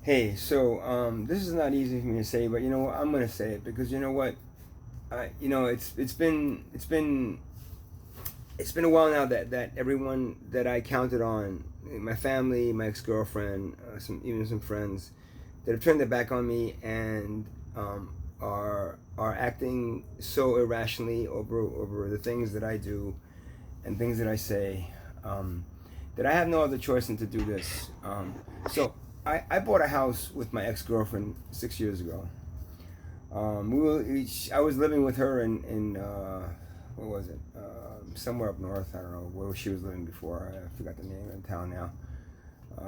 Hey, so this is not easy for me to say, but you know what? I'm gonna say it because you know what? It's been a while now that everyone that I counted on, my family, my ex girlfriend, some friends, that have turned their back on me and are acting so irrationally over the things that I do and things that I say, that I have no other choice than to do this. So I bought a house with my ex girlfriend 6 years ago. I was living with her in what was it? Somewhere up north. I don't know where she was living before. I forgot the name of the town now.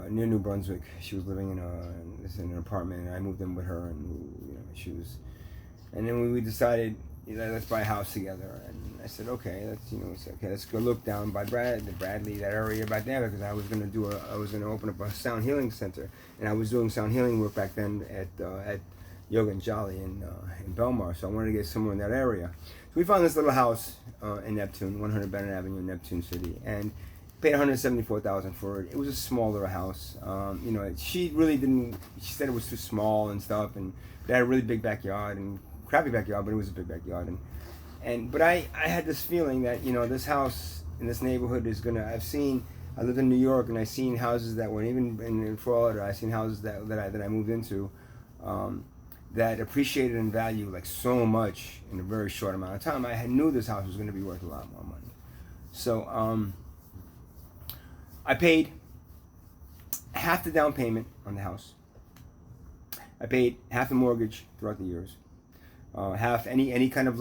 Near New Brunswick. She was living in an apartment, and I moved in with her, and she was. And then we decided, let's buy a house together. And I said, okay, let's go look down by Bradley, that area back there, because I was gonna open up a sound healing center, and I was doing sound healing work back then at Yoga and Jolly in Belmar, so I wanted to get somewhere in that area. So we found this little house in Neptune, 100 Bennett Avenue in Neptune City, and paid $174,000 for it. It was a small little house. She really didn't. She said it was too small and stuff, and it had a really big backyard and crappy backyard, but it was a big backyard. But I had this feeling that this house in this neighborhood is gonna. I lived in New York, and I've seen houses that were even in Florida. I've seen houses that I moved into. That appreciated in value like so much in a very short amount of time. I knew this house was going to be worth a lot more money. So I paid half the down payment on the house. I paid half the mortgage throughout the years. Half any kind of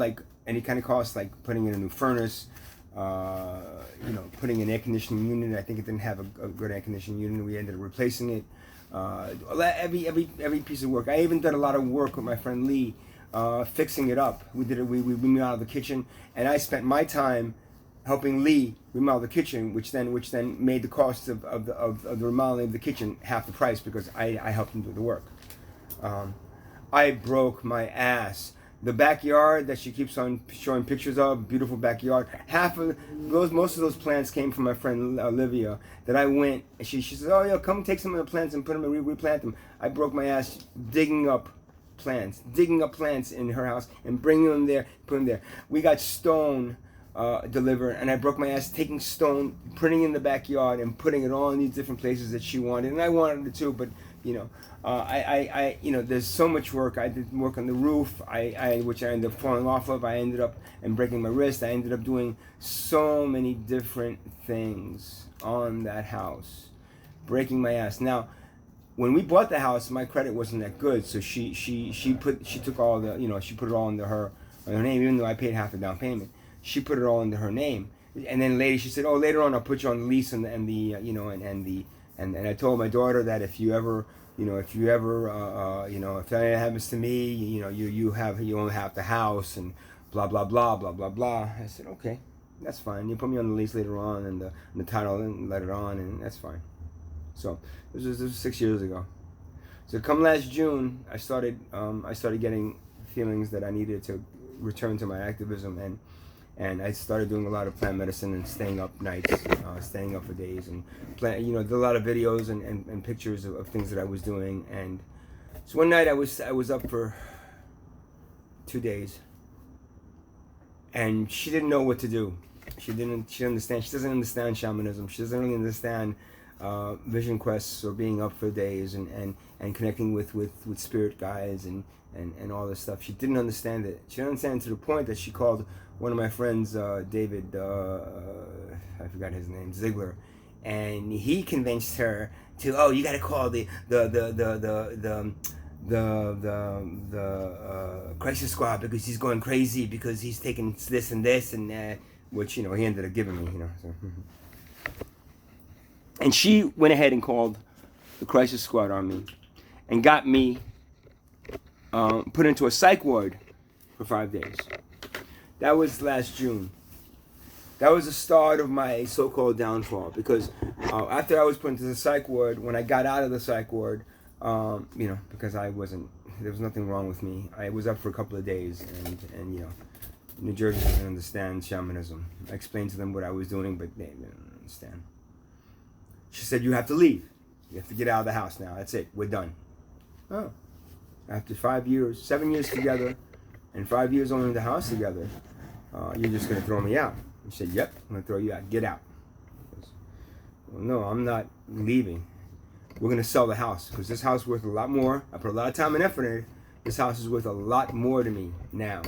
cost, like putting in a new furnace, putting an air conditioning unit. I think it didn't have a good air conditioning unit. We ended up replacing it. Every piece of work. I even did a lot of work with my friend Lee, fixing it up. We remodeled the kitchen, and I spent my time helping Lee remodel the kitchen, which then made the cost of the remodeling of the kitchen half the price because I helped him do the work. I broke my ass. The backyard that she keeps on showing pictures of, beautiful backyard. Most of those plants came from my friend Olivia. That I went, and she said, "Oh yeah, come take some of the plants and put them and replant them." I broke my ass digging up plants in her house and bringing them there, putting them there. We got stone delivered, and I broke my ass taking stone, putting it in the backyard, and putting it all in these different places that she wanted, and I wanted it too, but there's so much work. I did work on the roof, which I ended up falling off of. I ended up and breaking my wrist. I ended up doing so many different things on that house, breaking my ass. Now, when we bought the house, my credit wasn't that good, so she took all the she put it all under her name, even though I paid half the down payment. She put it all under her name, and then later she said, "Oh, later on I'll put you on the lease and I told my daughter that if anything happens to me, you only have the house and blah blah blah blah blah blah." I said, "Okay, that's fine. You put me on the lease later on and the title and let it on, and that's fine." So this was 6 years ago. So come last June, I started getting feelings that I needed to return to my activism, and I started doing a lot of plant medicine and staying up nights, staying up for days, and did a lot of videos and pictures of things that I was doing. And so one night I was up for 2 days, and she didn't know what to do. She didn't understand. She doesn't understand shamanism. She doesn't really understand vision quests or being up for days and connecting with spirit guides and all this stuff. She didn't understand it. She didn't understand it to the point that she called one of my friends, David, I forgot his name, Ziegler, and he convinced her to, "Oh, you got to call the crisis squad because he's going crazy because he's taking this and this and which he ended up giving me, So. And she went ahead and called the crisis squad on me and got me put into a psych ward for 5 days. That was last June. That was the start of my so-called downfall, because after I was put into the psych ward, when I got out of the psych ward, because there was nothing wrong with me. I was up for a couple of days, and New Jersey doesn't understand shamanism. I explained to them what I was doing, but they didn't understand. She said, "You have to leave. You have to get out of the house now. That's it. We're done." Oh, after 5 years, 7 years together, and 5 years owning the house together, you're just going to throw me out. He said, yep, I'm going to throw you out. Get out. Well, no, I'm not leaving. We're going to sell the house because this house is worth a lot more. I put a lot of time and effort in it. This house is worth a lot more to me now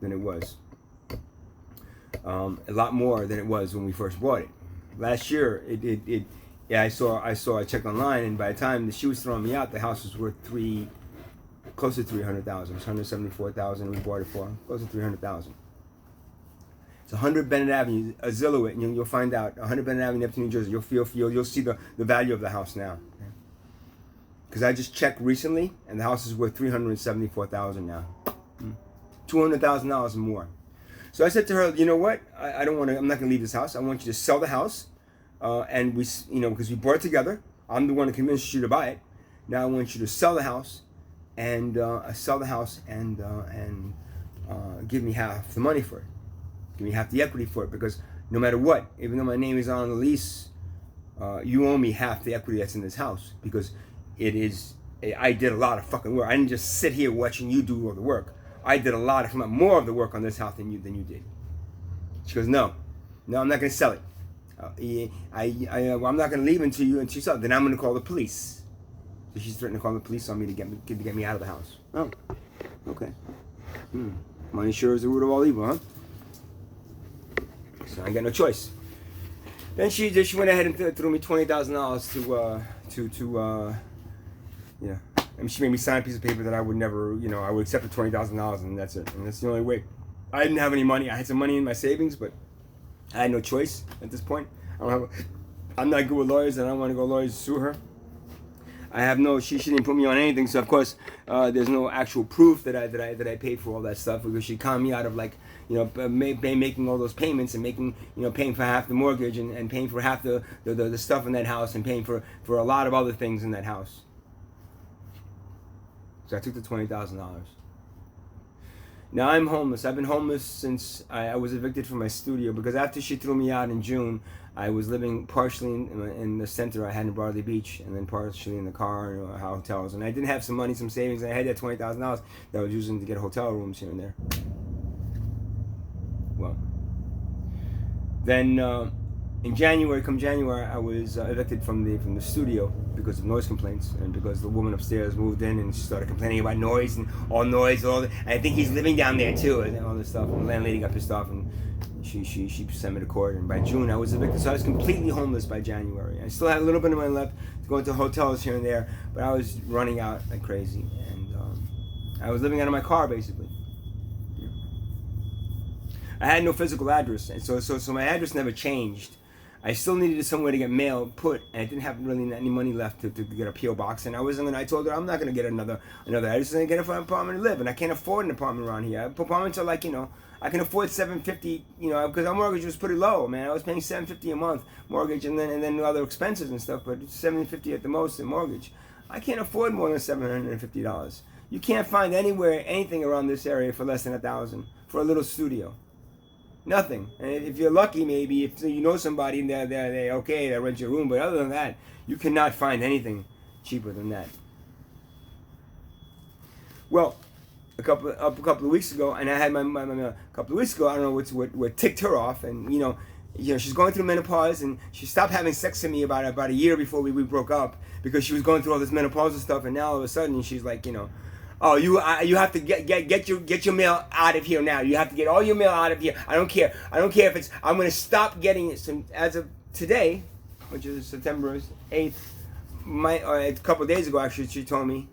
than it was. A lot more than it was when we first bought it. Last year, I checked online, and by the time that she was throwing me out, the house was worth close to $300,000. It's $174,000 we bought it for, close to $300,000. It's 100 Bennett Avenue, Zillow it, and you'll find out. 100 Bennett Avenue, Neptune, New Jersey. You'll see the value of the house now. Because I just checked recently, and the house is worth $374,000 now. $200,000 more. So I said to her, you know what? I don't want to. I'm not going to leave this house. I want you to sell the house, and because we bought it together. I'm the one who convinced you to buy it. Now I want you to sell the house, and give me half the money for it. Give me half the equity for it, because no matter what, even though my name is on the lease, you owe me half the equity that's in this house, because I did a lot of fucking work. I didn't just sit here watching you do all the work. I did a lot, if not more, of the work on this house than you did. She goes, no, I'm not going to sell it. I'm not going to leave until you sell it. Then I'm going to call the police. So she's threatening to call the police on me to get me out of the house. Oh, okay. Money sure is the root of all evil, huh? So I got no choice. Then she went ahead and threw me $20,000 I mean, she made me sign a piece of paper that I would never, I would accept the $20,000, and that's it. And that's the only way. I didn't have any money. I had some money in my savings, but I had no choice at this point. I'm not good with lawyers, and I don't want to go lawyers to sue her. She didn't put me on anything, so of course there's no actual proof that I paid for all that stuff, because she conned me out of making all those payments and paying for half the mortgage and paying for half the stuff in that house and paying for a lot of other things in that house. So I took the $20,000. Now I'm homeless. I've been homeless since I was evicted from my studio, because after she threw me out in June, I was living partially in the center I had in Broadley Beach, and then partially in the car and hotels. And I did have some money, some savings, and I had that $20,000 that I was using to get hotel rooms here and there. Well, then come January, I was evicted from the studio because of noise complaints, and because the woman upstairs moved in and she started complaining about noise and I think he's living down there too, and all this stuff. And the landlady got pissed off, and she sent me to court. And by June, I was evicted, so I was completely homeless by January. I still had a little bit of money left to go into hotels here and there, but I was running out like crazy, and I was living out of my car basically. I had no physical address, and so my address never changed. I still needed somewhere to get mail put, and I didn't have really any money left to get a P.O. box. And I told her I'm not gonna get another address. I'm gonna get an apartment to live, and I can't afford an apartment around here. Apartments are like, I can afford $750, because our mortgage was pretty low, man. I was paying $750 a month mortgage, and then other expenses and stuff, but $750 at the most in mortgage. I can't afford more than $750. You can't find anything around this area for less than $1,000 for a little studio. Nothing. And if you're lucky, maybe if you know somebody and they're okay, they rent your room. But other than that, you cannot find anything cheaper than that. Well, a couple of weeks ago, and I had my a couple of weeks ago. I don't know what ticked her off, and she's going through menopause, and she stopped having sex with me about a year before we broke up, because she was going through all this menopausal stuff, and now all of a sudden she's like, oh, you have to get your mail out of here now. You have to get all your mail out of here. I don't care if it's. I'm gonna stop getting it as of today, which is September 8th. A couple of days ago, actually, she told me,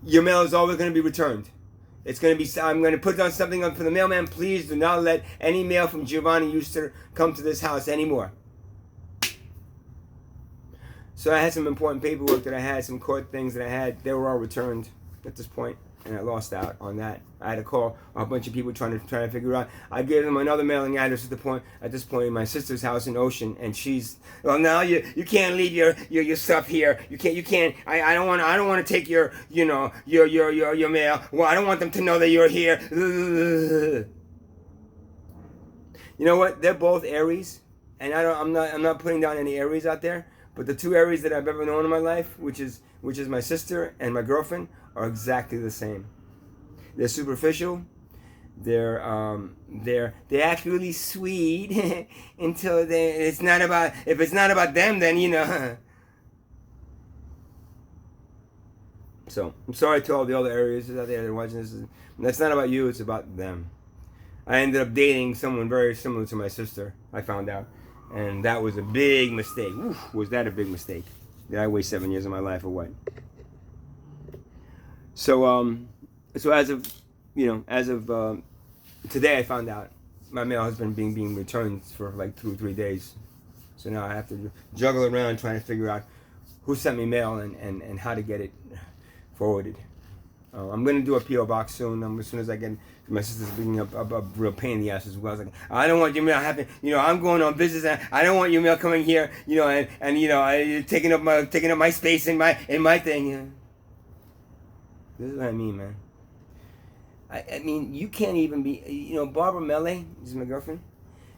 your mail is always gonna be returned. It's gonna be. I'm gonna put on something for the mailman. Please do not let any mail from Giovanni Euster come to this house anymore. So I had some important paperwork that I had, some court things that I had. They were all returned at this point, and I lost out on that. I had to call a bunch of people trying to figure out. I gave them another mailing address at this point in my sister's house in Ocean, and she's, well, now you can't leave your stuff here. You can't. I don't want to take your mail. Well, I don't want them to know that you're here. You know what? They're both Aries, and I'm not putting down any Aries out there. But the two areas that I've ever known in my life, which is my sister and my girlfriend, are exactly the same. They're superficial. They act really sweet until if it's not about them, then you know. So I'm sorry to all the other areas out there that are watching this. That's not about you. It's about them. I ended up dating someone very similar to my sister. I found out, and that was a big mistake. Oof, was that a big mistake? Did I waste 7 years of my life or what? So as of today, I found out my mail has been being returned for like 2 or 3 days. So now I have to juggle around trying to figure out who sent me mail and how to get it forwarded. I'm going to do a P.O. box soon. As soon as I get, my sister's being a real pain in the ass as well. I was like, I don't want your mail having, I'm going on business and I don't want your mail coming here, and taking up my space in my thing. This is what I mean, man. I mean, you can't even be, Barbara Mele, this is my girlfriend.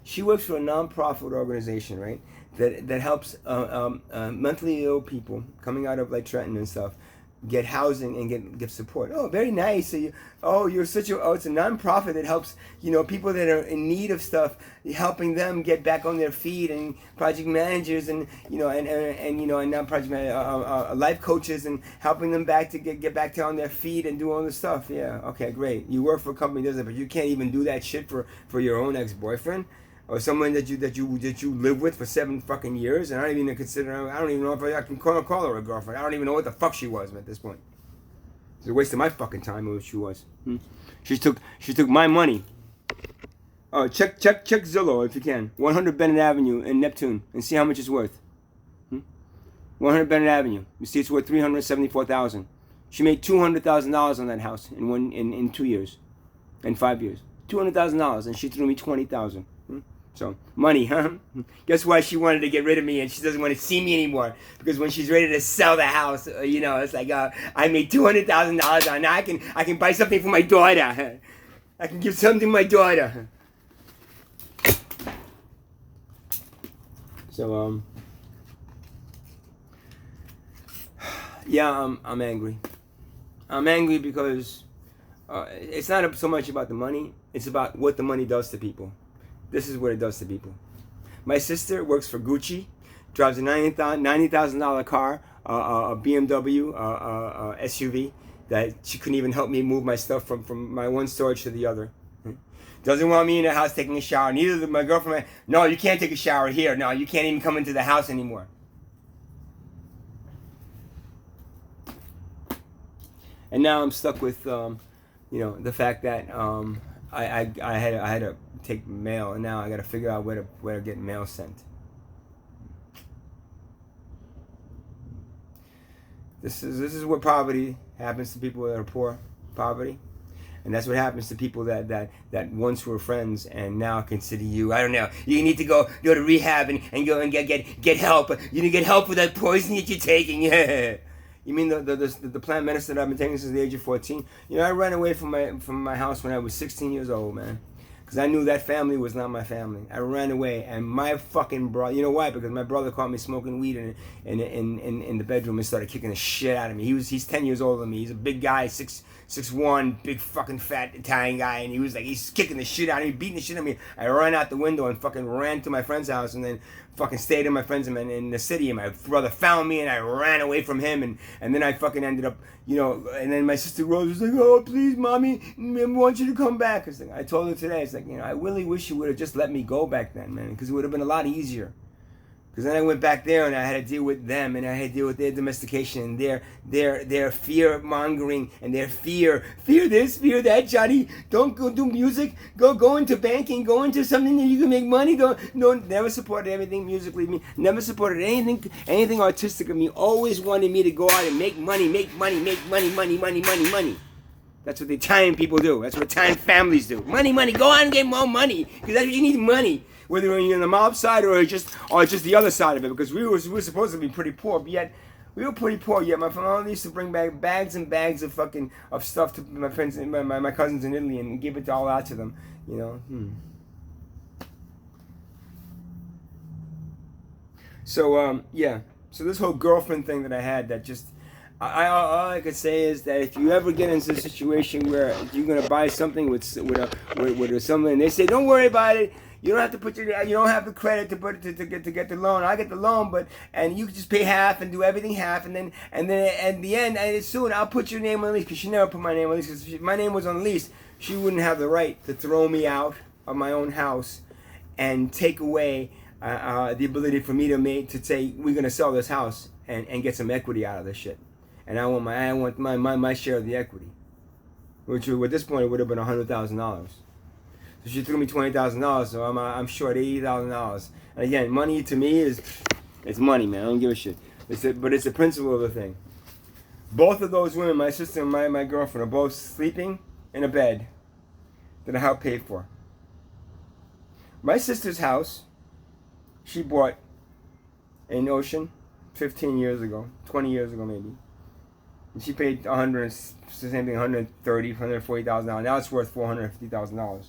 She works for a non-profit organization, right? That helps mentally ill people coming out of like Trenton and stuff get housing and get support. Oh, very nice. So it's a non-profit that helps people that are in need of stuff, helping them get back on their feet, and project managers and not project life coaches, and helping them back to get back on their feet and do all this stuff. Yeah, okay, great. You work for a company that does it, but you can't even do that shit for your own ex-boyfriend or someone that you live with for 7 fucking years. And I don't even know if I can call her a girlfriend. I don't even know what the fuck she was at this point. It's a waste of my fucking time who she was. She took my money. Oh, check Zillow if you can. 100 Bennett Avenue in Neptune and see how much it's worth. 100 Bennett Avenue. You see it's worth $374,000. She made $200,000 on that house in 2 years, in 5 years. $200,000, and she threw me $20,000. So, money, huh? Guess why she wanted to get rid of me and she doesn't want to see me anymore? Because when she's ready to sell the house, it's like, I made $200,000 on. Now I can buy something for my daughter. I can give something to my daughter. So, yeah, I'm angry. I'm angry because it's not so much about the money. It's about what the money does to people. This is what it does to people. My sister works for Gucci, drives a $90,000 car, a BMW SUV that she couldn't even help me move my stuff from my one storage to the other. Doesn't want me in the house taking a shower. Neither does my girlfriend. No, you can't take a shower here. No, you can't even come into the house anymore. And now I'm stuck with, the fact that I had to take mail, and now I got to figure out where to get mail sent. This is what poverty happens to people that are poor. Poverty. And that's what happens to people that once were friends and now consider you, I don't know, you need to go to rehab and go and get help. You need to get help with that poison that you're taking. Yeah. You mean the plant medicine that I've been taking since the age of 14? I ran away from my house when I was 16 years old, man. Because I knew that family was not my family. I ran away, and my fucking brother, you know why? Because my brother caught me smoking weed in the bedroom and started kicking the shit out of me. He's 10 years older than me. He's a big guy, 6'1", big fucking fat Italian guy, and he's kicking the shit out of me, beating the shit out of me. I ran out the window and fucking ran to my friend's house, and then fucking stayed in my friend's in the city, and my brother found me, and I ran away from him, and then I fucking ended up, and then my sister Rose was like, oh, please, mommy, I want you to come back. I told her today, it's like, I really wish you would have just let me go back then, man, because it would have been a lot easier. Because then I went back there and I had to deal with them, and I had to deal with their domestication and their fear mongering and their fear this, fear that. Johnny, don't go do music. Go into banking. Go into something that you can make money. Never supported everything musically. Never supported anything artistic of me. Always wanted me to go out and make money. That's what the Italian people do. That's what Italian families do. Money. Go out and get more money, because that's what you need, money. Whether you're on the mob side or just the other side of it, because we were supposed to be pretty poor, but yet we were pretty poor. Yet my father used to bring back bags and bags of stuff to my friends and my cousins in Italy and give it all out to them. So yeah, So this whole girlfriend thing that I had, that just, all I could say is that if you ever get into a situation where you're gonna buy something with someone, and they say, don't worry about it. You don't have to you don't have the credit to get the loan. I get the loan, and you can just pay half and do everything half, and then at the end, and soon I'll put your name on the lease, because she never put my name on the lease. Because if my name was on the lease, she wouldn't have the right to throw me out of my own house and take away the ability for me to say, we're gonna sell this house and get some equity out of this shit. And I want my share of the equity, which at this point it would have been $100,000. So she threw me $20,000, so I'm short $80,000. And again, money to me it's money, man. I don't give a shit. But it's the principle of the thing. Both of those women, my sister and my girlfriend, are both sleeping in a bed that I helped pay for. My sister's house, she bought in Ocean 15 years ago, 20 years ago maybe. And she paid $130,000, $140,000. Now it's worth $450,000.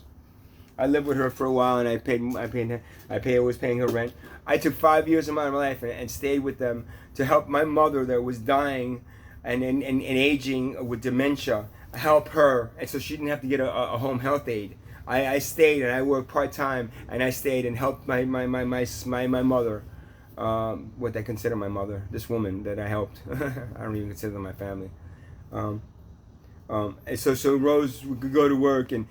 I lived with her for a while, and I was paying her rent. I took 5 years of my life and stayed with them to help my mother that was dying and aging with dementia, help her, and so she didn't have to get a home health aid. I stayed, and I worked part-time, and I stayed and helped my mother, what they consider my mother, this woman that I helped. I don't even consider them my family. And so Rose could go to work and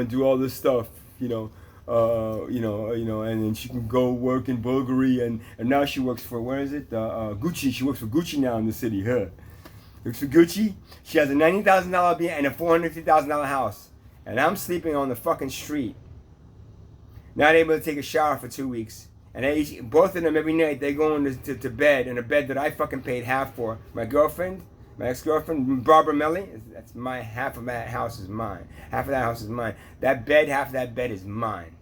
do all this stuff, and then she can go work in Bulgari, and now she works for, where is it? Gucci. She works for Gucci now in the city. Works for Gucci. She has a $90,000 bill and a $450,000 house, and I'm sleeping on the fucking street. Not able to take a shower for 2 weeks. And both of them, every night, they go to bed in a bed that I fucking paid half for. My ex-girlfriend, Barbara Melly, that's half of that house is mine. Half of that house is mine. That bed, half of that bed is mine.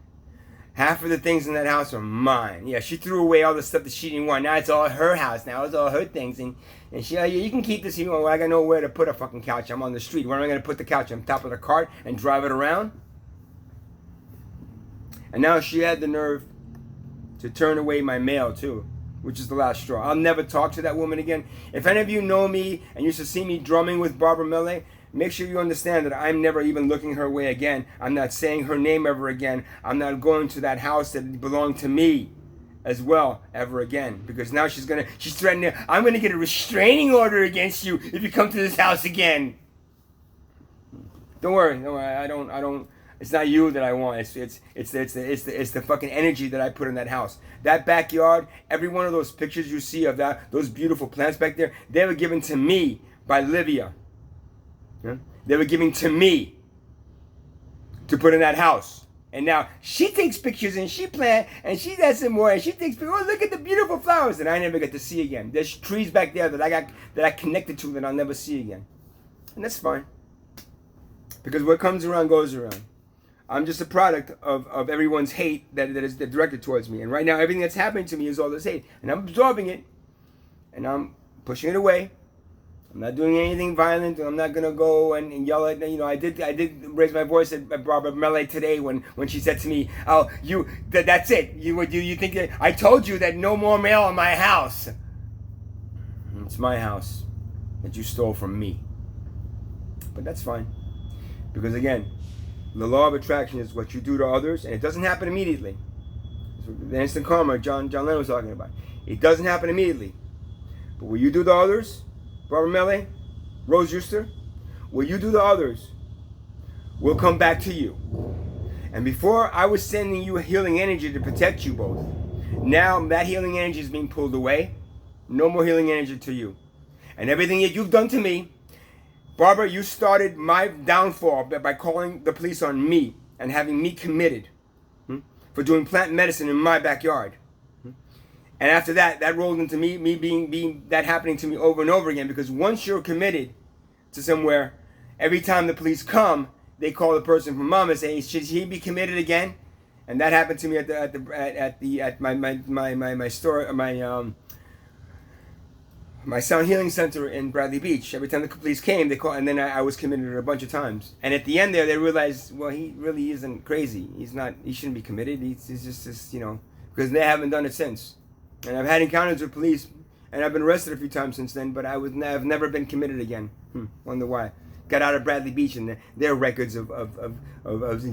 Half of the things in that house are mine. Yeah, she threw away all the stuff that she didn't want. Now it's all her house. Now it's all her things. And she, you can keep this. Well, I got nowhere to put a fucking couch. I'm on the street. Where am I going to put the couch? On top of the cart and drive it around? And now she had the nerve to turn away my mail too, which is the last straw. I'll never talk to that woman again. If any of you know me and used to see me drumming with Barbara Mille, make sure you understand that I'm never even looking her way again. I'm not saying her name ever again. I'm not going to that house that belonged to me as well ever again. Because now she's threatening, I'm gonna get a restraining order against you if you come to this house again. Don't worry, I don't. It's not you that I want. It's the fucking energy that I put in that house. That backyard, every one of those pictures you see of those beautiful plants back there, they were given to me by Livia. Yeah? They were given to me to put in that house. And now she takes pictures and she plants and she does some more and she takes pictures. Oh, look at the beautiful flowers that I never get to see again. There's trees back there that I connected to that I'll never see again. And that's fine. Because what comes around goes around. I'm just a product of everyone's hate that is directed towards me. And right now, everything that's happening to me is all this hate. And I'm absorbing it. And I'm pushing it away. I'm not doing anything violent. I'm not going to go and yell at, I did raise my voice at Barbara Mele today when she said to me, oh, that's it. You think that I told you that no more mail in my house. It's my house that you stole from me. But that's fine. Because again, the law of attraction is what you do to others, and it doesn't happen immediately. The instant karma John Lennon was talking about. It doesn't happen immediately. But what you do to others, Barbara Mele, Rose Euster, what you do to others will come back to you. And before I was sending you healing energy to protect you both, now that healing energy is being pulled away. No more healing energy to you. And everything that you've done to me, Barbara, you started my downfall by calling the police on me and having me committed for doing plant medicine in my backyard. And after that rolled into me being that happening to me over and over again, because once you're committed to somewhere, every time the police come, they call the person from mom and say, should he be committed again? And that happened to me at my store, my sound healing center in Bradley Beach. Every time the police came, they called, and then I was committed a bunch of times. And at the end there, they realized, well, he really isn't crazy. He shouldn't be committed. He's just this, because they haven't done it since. And I've had encounters with police And I've been arrested a few times since then, but I've never been committed again. Wonder why. Got out of Bradley Beach, and their records of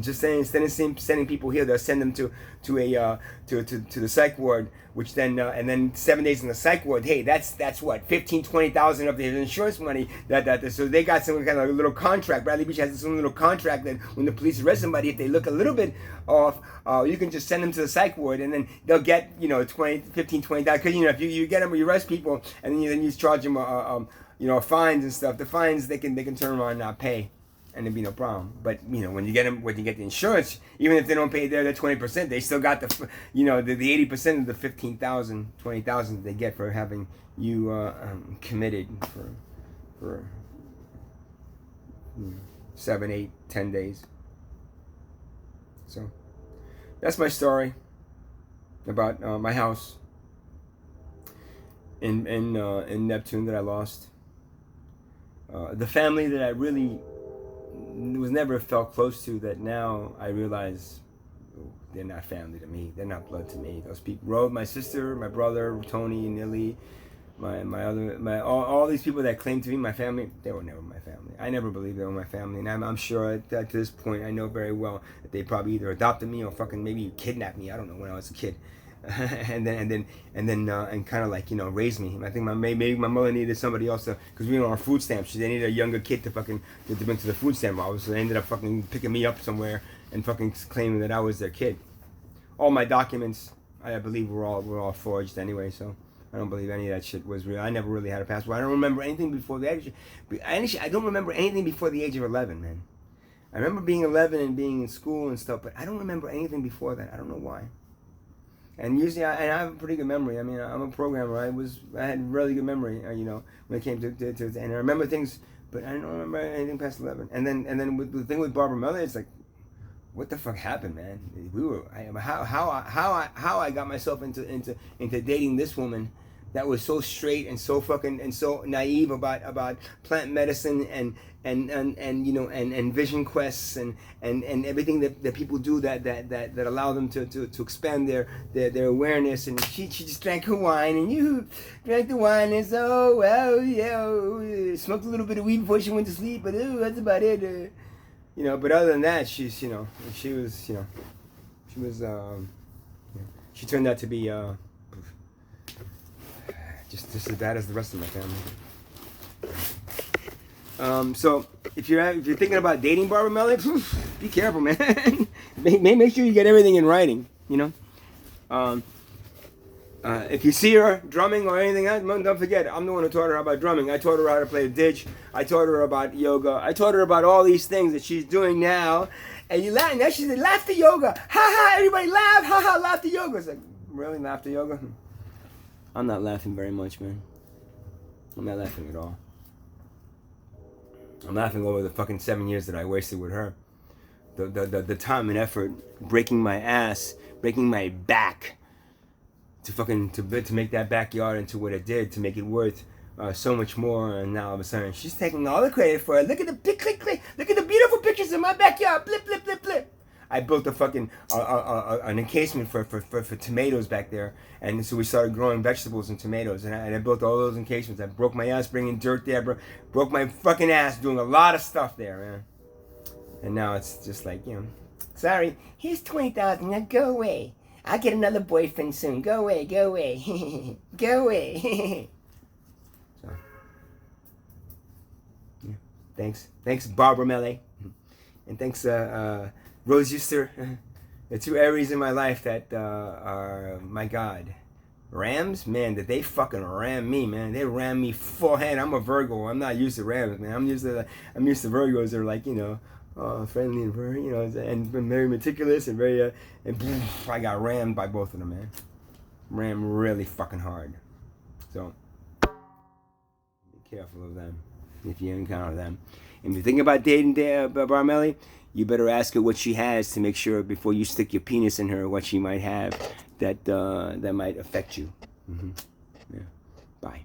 just sending people here. They'll send them to the psych ward, which then and then 7 days in the psych ward. Hey, that's what 15,000-20,000 of their insurance money. So they got some kind of little contract. Bradley Beach has some little contract that when the police arrest somebody, if they look a little bit off, you can just send them to the psych ward, and then they'll get 15,000, 20,000. Because if you get them, you arrest people, and then you charge them fines and stuff. The fines they can turn around and not pay, and there'd be no problem. But when you get the insurance, even if they don't pay their 20%, they still got the 80% of the 15,000, 20,000 they get for having you committed for 7, 8, 10 days. So that's my story about my house in Neptune that I lost. The family that I really was never felt close to, that now I realize they're not family to me. They're not blood to me. Those people, my sister, my brother, Tony, Nilly, all these people that claim to be my family, they were never my family. I never believed they were my family, and I'm sure that to this point I know very well that they probably either adopted me or fucking maybe kidnapped me. I don't know, when I was a kid. and kind of like raised me. I think maybe my mother needed somebody else because we were on food stamps. They needed a younger kid to bring to the food stamp office. So they ended up fucking picking me up somewhere and fucking claiming that I was their kid. All my documents, I believe, were all forged anyway. So I don't believe any of that shit was real. I never really had a passport. I don't remember anything before the age. I don't remember anything before the age of 11, man. I remember being 11 and being in school and stuff, but I don't remember anything before that. I don't know why. And usually, I have a pretty good memory. I mean, I'm a programmer. I had really good memory, when it came to and I remember things, but I don't remember anything past 11. And then with the thing with Barbara Miller, it's like, what the fuck happened, man? How I got myself into dating this woman that was so straight and so fucking and so naive about plant medicine and vision quests and everything that people do that allow them to expand their awareness. And she just drank her wine, and you drank the wine, and smoked a little bit of weed before she went to sleep, but that's about it. But other than that, she turned out to be just as bad as the rest of my family. So if you're thinking about dating Barbara Melly, be careful, man. make sure you get everything in writing. If you see her drumming or anything else, don't forget, I'm the one who taught her about drumming. I taught her how to play the didge. I taught her about yoga. I taught her about all these things that she's doing now. And you laugh. Now she said, laughter yoga. Ha ha, everybody laugh. Ha ha, laughter yoga. It's like, really, laughter yoga? I'm not laughing very much, man. I'm not laughing at all. I'm laughing over the fucking 7 years that I wasted with her. The time and effort, breaking my ass, breaking my back, to make that backyard into what it did, to make it worth so much more. And now all of a sudden, she's taking all the credit for it. Look at the beautiful pictures in my backyard. Blip, blip, blip, blip. I built a fucking an encasement for tomatoes back there, and so we started growing vegetables and tomatoes, and I built all those encasements. I broke my ass bringing dirt there, broke my fucking ass doing a lot of stuff there, man. And now it's just like, sorry, here's 20,000. Now go away. I'll get another boyfriend soon. Go away, go away, go away. So, yeah. Thanks, Barbara Mele, and thanks, Rose Euster, the two Aries in my life that are, my God, Rams, man, did they fucking ram me, man. They ram me full hand. I'm a Virgo. I'm not used to Rams, man. I'm used to Virgos that are like, friendly and very, and very meticulous and very, and I got rammed by both of them, man. Rammed really fucking hard. So, be careful of them if you encounter them. And if you think about dating Barmelli, you better ask her what she has to make sure before you stick your penis in her what she might have that might affect you. Mm-hmm. Yeah. Bye.